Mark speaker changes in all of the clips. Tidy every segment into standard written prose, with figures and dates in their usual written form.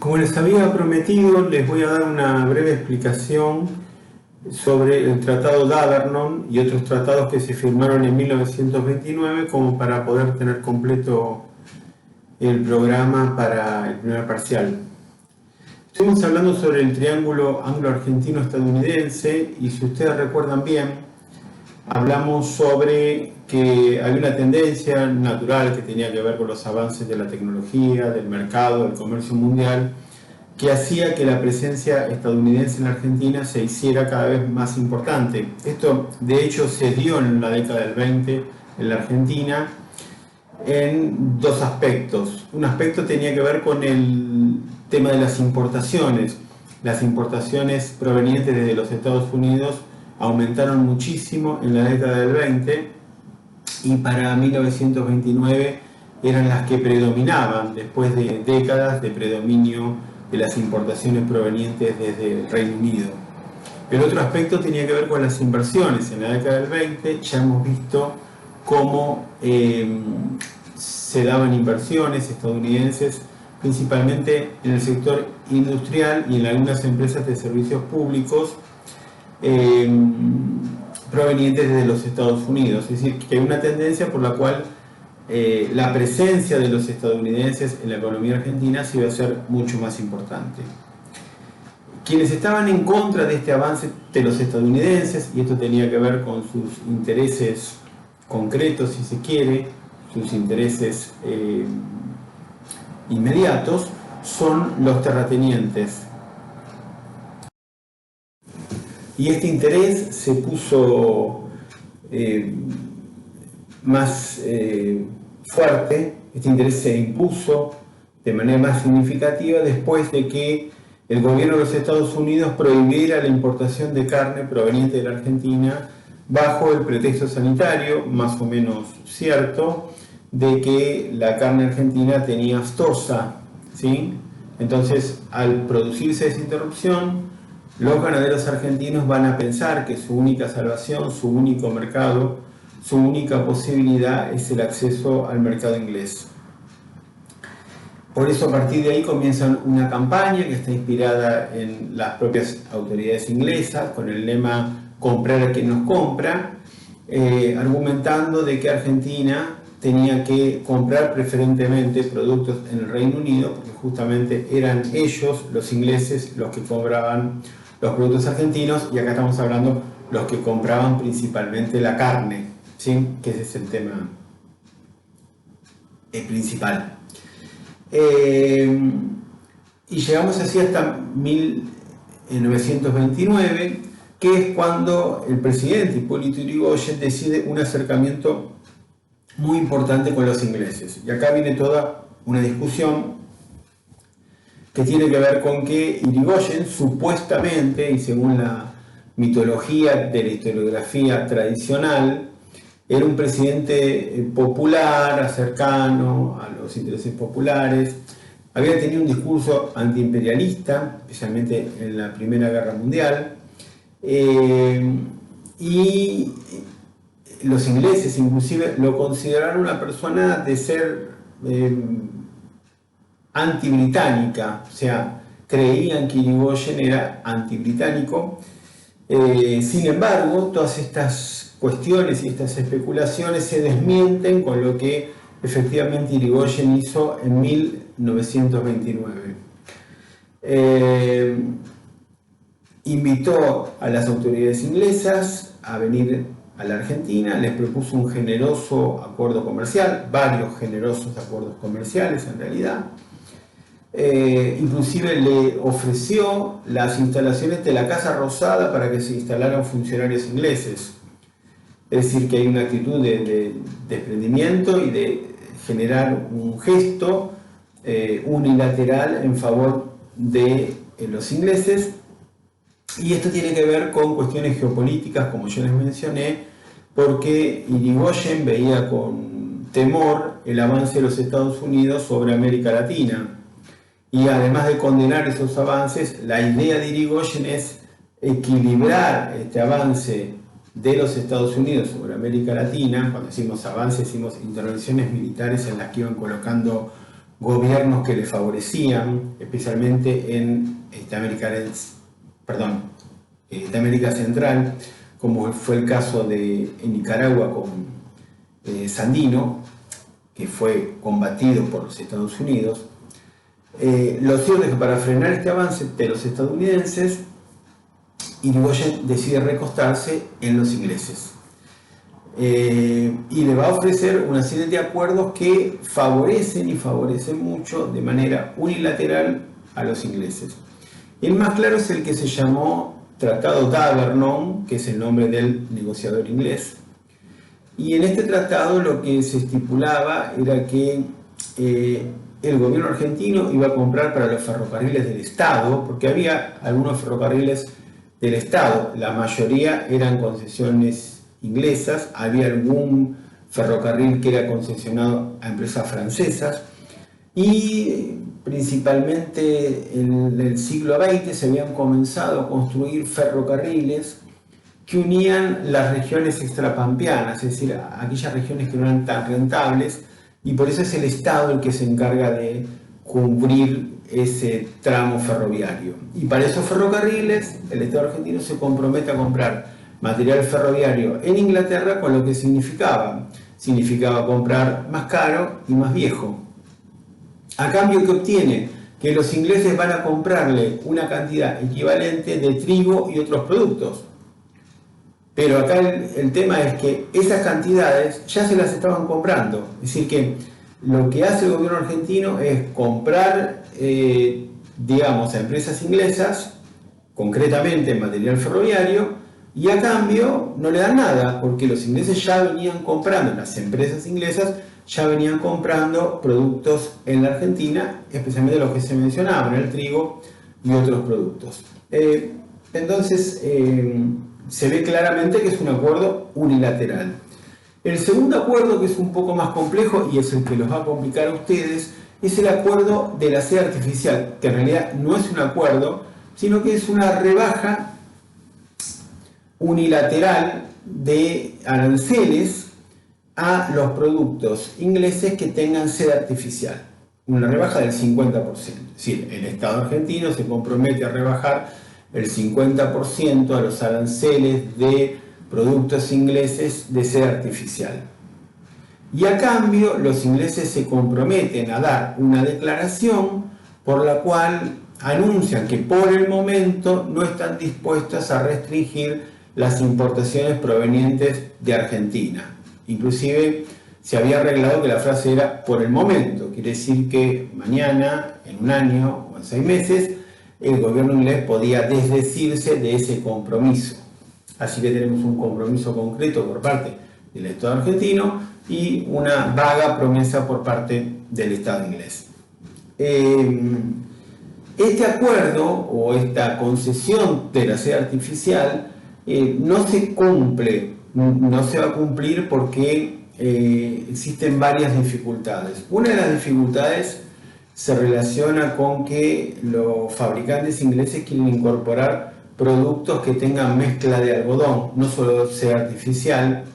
Speaker 1: Como les había prometido, les voy a dar una breve explicación sobre el Tratado de Avernon y otros tratados que se firmaron en 1929, como para poder tener completo el programa para el primer parcial. Estuvimos hablando sobre el triángulo anglo-argentino-estadounidense y si ustedes recuerdan bien, hablamos sobre que había una tendencia natural que tenía que ver con los avances de la tecnología, del mercado, del comercio mundial, que hacía que la presencia estadounidense en la Argentina se hiciera cada vez más importante. Esto, de hecho, se dio en la década del 20 en la Argentina en dos aspectos. Un aspecto tenía que ver con el tema de las importaciones. Las importaciones provenientes desde los Estados Unidos aumentaron muchísimo en la década del 20 y para 1929 eran las que predominaban después de décadas de predominio de las importaciones provenientes desde el Reino Unido. El otro aspecto tenía que ver con las inversiones. En la década del 20 ya hemos visto cómo se daban inversiones estadounidenses, principalmente en el sector industrial y en algunas empresas de servicios públicos provenientes desde los Estados Unidos. Es decir, que hay una tendencia por la cual la presencia de los estadounidenses en la economía argentina se iba a ser mucho más importante. Quienes estaban en contra de este avance de los estadounidenses, y esto tenía que ver con sus intereses concretos, si se quiere, sus intereses inmediatos, son los terratenientes. Y este interés se puso más fuerte, este interés se impuso de manera más significativa después de que el gobierno de los Estados Unidos prohibiera la importación de carne proveniente de la Argentina bajo el pretexto sanitario, más o menos cierto, de que la carne argentina tenía aftosa, ¿sí? Entonces, al producirse esa interrupción, los ganaderos argentinos van a pensar que su única salvación, su único mercado, su única posibilidad es el acceso al mercado inglés. Por eso, a partir de ahí comienzan una campaña que está inspirada en las propias autoridades inglesas, con el lema "comprar a quien nos compra", argumentando de que Argentina tenía que comprar preferentemente productos en el Reino Unido, porque justamente eran ellos, los ingleses, los que compraban los productos argentinos, y acá estamos hablando los que compraban principalmente la carne, ¿sí? Que ese es el tema principal. Y llegamos así hasta 1929, que es cuando el presidente Hipólito Yrigoyen decide un acercamiento muy importante con los ingleses. Y acá viene toda una discusión que tiene que ver con que Yrigoyen supuestamente, y según la mitología de la historiografía tradicional, era un presidente popular, cercano a los intereses populares, había tenido un discurso antiimperialista, especialmente en la Primera Guerra Mundial, y los ingleses inclusive lo consideraron una persona de ser antibritánica, o sea, creían que Yrigoyen era antibritánico. Sin embargo, todas estas cuestiones y estas especulaciones se desmienten con lo que efectivamente Yrigoyen hizo en 1929. Invitó a las autoridades inglesas a venir a la Argentina, les propuso un generoso acuerdo comercial, varios generosos acuerdos comerciales en realidad. Inclusive le ofreció las instalaciones de la Casa Rosada para que se instalaran funcionarios ingleses. Es decir, que hay una actitud de desprendimiento y de generar un gesto unilateral en favor de los ingleses. Y esto tiene que ver con cuestiones geopolíticas, como yo les mencioné, porque Yrigoyen veía con temor el avance de los Estados Unidos sobre América Latina. Y además de condenar esos avances, la idea de Yrigoyen es equilibrar este avance de los Estados Unidos sobre América Latina. Cuando decimos avance, decimos intervenciones militares en las que iban colocando gobiernos que le favorecían, especialmente en América Central, como fue el caso de en Nicaragua con Sandino, que fue combatido por los Estados Unidos. Lo cierto es que para frenar este avance de los estadounidenses, Irigoyen decide recostarse en los ingleses. Y le va a ofrecer una serie de acuerdos que favorecen mucho de manera unilateral a los ingleses. El más claro es el que se llamó Tratado d'Avernon, que es el nombre del negociador inglés. Y en este tratado lo que se estipulaba era que el gobierno argentino iba a comprar para los ferrocarriles del Estado, porque había algunos ferrocarriles del Estado, la mayoría eran concesiones inglesas, había algún ferrocarril que era concesionado a empresas francesas, y principalmente en el siglo XX se habían comenzado a construir ferrocarriles que unían las regiones extrapampeanas, es decir, aquellas regiones que no eran tan rentables, y por eso es el Estado el que se encarga de cubrir ese tramo ferroviario. Y para esos ferrocarriles, el Estado argentino se compromete a comprar material ferroviario en Inglaterra, con lo que significaba comprar más caro y más viejo. A cambio, ¿qué obtiene? Que los ingleses van a comprarle una cantidad equivalente de trigo y otros productos. Pero acá el tema es que esas cantidades ya se las estaban comprando. Es decir, que lo que hace el gobierno argentino es comprar, a empresas inglesas, concretamente en material ferroviario, y a cambio no le dan nada, porque los ingleses ya venían comprando, las empresas inglesas ya venían comprando productos en la Argentina, especialmente los que se mencionaban, el trigo y otros productos. Entonces, se ve claramente que es un acuerdo unilateral. El segundo acuerdo, que es un poco más complejo y es el que los va a complicar a ustedes, es el acuerdo de la sede artificial, que en realidad no es un acuerdo, sino que es una rebaja unilateral de aranceles a los productos ingleses que tengan sede artificial. Una rebaja del 50%. Es decir, el Estado argentino se compromete a rebajar el 50% a los aranceles de productos ingleses de sede artificial. Y a cambio, los ingleses se comprometen a dar una declaración por la cual anuncian que por el momento no están dispuestos a restringir las importaciones provenientes de Argentina. Inclusive se había arreglado que la frase era por el momento, quiere decir que mañana, en un año o en 6 meses, el gobierno inglés podía desdecirse de ese compromiso. Así que tenemos un compromiso concreto por parte del Estado argentino y una vaga promesa por parte del Estado inglés. Este acuerdo o esta concesión de la sede artificial no se cumple, no se va a cumplir porque existen varias dificultades. Una de las dificultades se relaciona con que los fabricantes ingleses quieren incorporar productos que tengan mezcla de algodón, no solo sede artificial,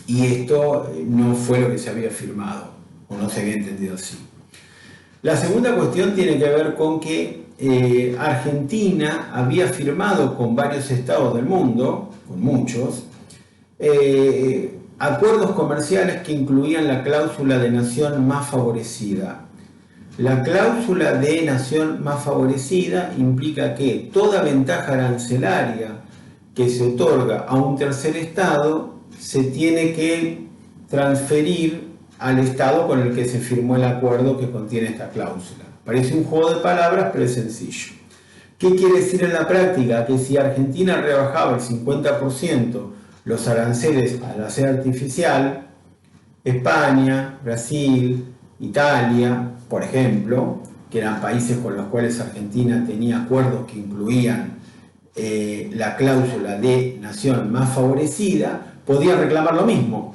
Speaker 1: y esto no fue lo que se había firmado, o no se había entendido así. La segunda cuestión tiene que ver con que Argentina había firmado con varios estados del mundo, con muchos, acuerdos comerciales que incluían la cláusula de nación más favorecida. La cláusula de nación más favorecida implica que toda ventaja arancelaria que se otorga a un tercer estado se tiene que transferir al estado con el que se firmó el acuerdo que contiene esta cláusula. Parece un juego de palabras, pero es sencillo. ¿Qué quiere decir en la práctica? Que si Argentina rebajaba el 50% los aranceles a la sede artificial, España, Brasil, Italia, por ejemplo, que eran países con los cuales Argentina tenía acuerdos que incluían la cláusula de nación más favorecida, podía reclamar lo mismo.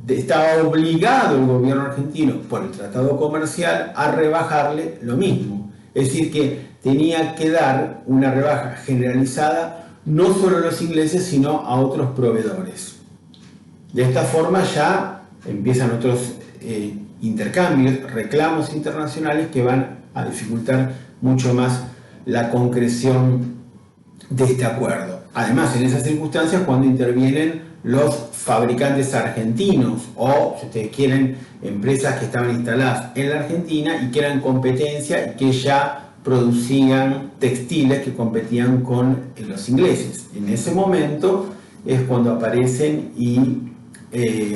Speaker 1: Estaba obligado el gobierno argentino por el tratado comercial a rebajarle lo mismo. Es decir, que tenía que dar una rebaja generalizada no solo a los ingleses, sino a otros proveedores. De esta forma ya empiezan otros intercambios, reclamos internacionales que van a dificultar mucho más la concreción de este acuerdo. Además, en esas circunstancias, cuando intervienen los fabricantes argentinos o, si ustedes quieren, empresas que estaban instaladas en la Argentina y que eran competencia y que ya producían textiles que competían con los ingleses. En ese momento es cuando aparecen y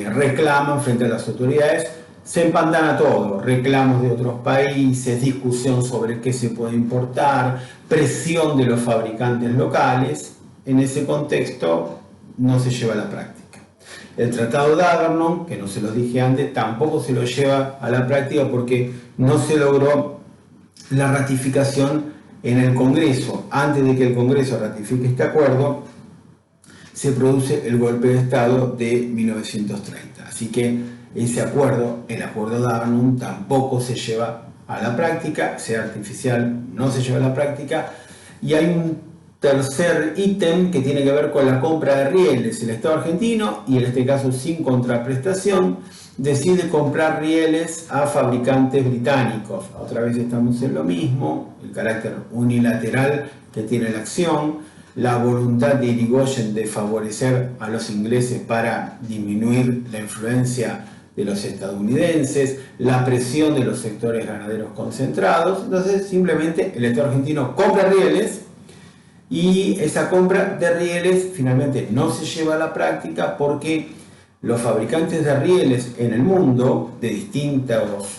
Speaker 1: reclaman frente a las autoridades, se empantana todo, reclamos de otros países, discusión sobre qué se puede importar, presión de los fabricantes locales. En ese contexto no se lleva a la práctica. El Tratado de Avernon, que no se los dije antes, tampoco se lo lleva a la práctica porque no se logró la ratificación en el Congreso. Antes de que el Congreso ratifique este acuerdo, se produce el golpe de Estado de 1930. Así que ese acuerdo, el acuerdo de Avernon, tampoco se lleva a la práctica, sea artificial, no se lleva a la práctica. Y hay un tercer ítem que tiene que ver con la compra de rieles. El Estado argentino, y en este caso sin contraprestación, decide comprar rieles a fabricantes británicos. Otra vez estamos en lo mismo, el carácter unilateral que tiene la acción, la voluntad de Irigoyen de favorecer a los ingleses para disminuir la influencia de los estadounidenses, la presión de los sectores ganaderos concentrados. Entonces simplemente el Estado argentino compra rieles y esa compra de rieles finalmente no se lleva a la práctica porque los fabricantes de rieles en el mundo de distintos,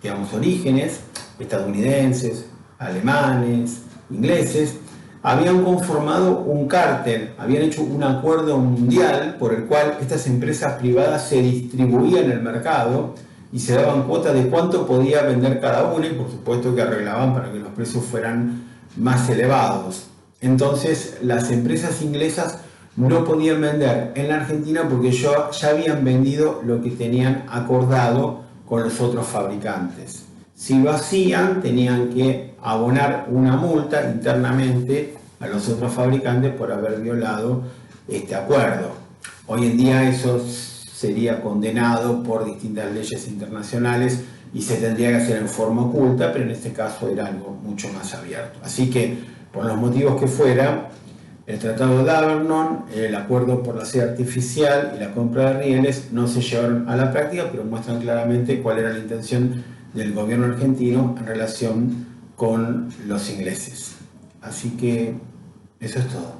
Speaker 1: digamos, orígenes, estadounidenses, alemanes, ingleses, habían conformado un cártel, habían hecho un acuerdo mundial por el cual estas empresas privadas se distribuían en el mercado y se daban cuota de cuánto podía vender cada una y por supuesto que arreglaban para que los precios fueran más elevados. Entonces las empresas inglesas no podían vender en la Argentina porque ya habían vendido lo que tenían acordado con los otros fabricantes. Si lo hacían, tenían que abonar una multa internamente a los otros fabricantes por haber violado este acuerdo. Hoy en día eso sería condenado por distintas leyes internacionales y se tendría que hacer en forma oculta, pero en este caso era algo mucho más abierto. Así que, por los motivos que fuera, el Tratado de Avernon, el acuerdo por la sede artificial y la compra de rieles no se llevaron a la práctica, pero muestran claramente cuál era la intención del gobierno argentino en relación con los ingleses. Así que eso es todo.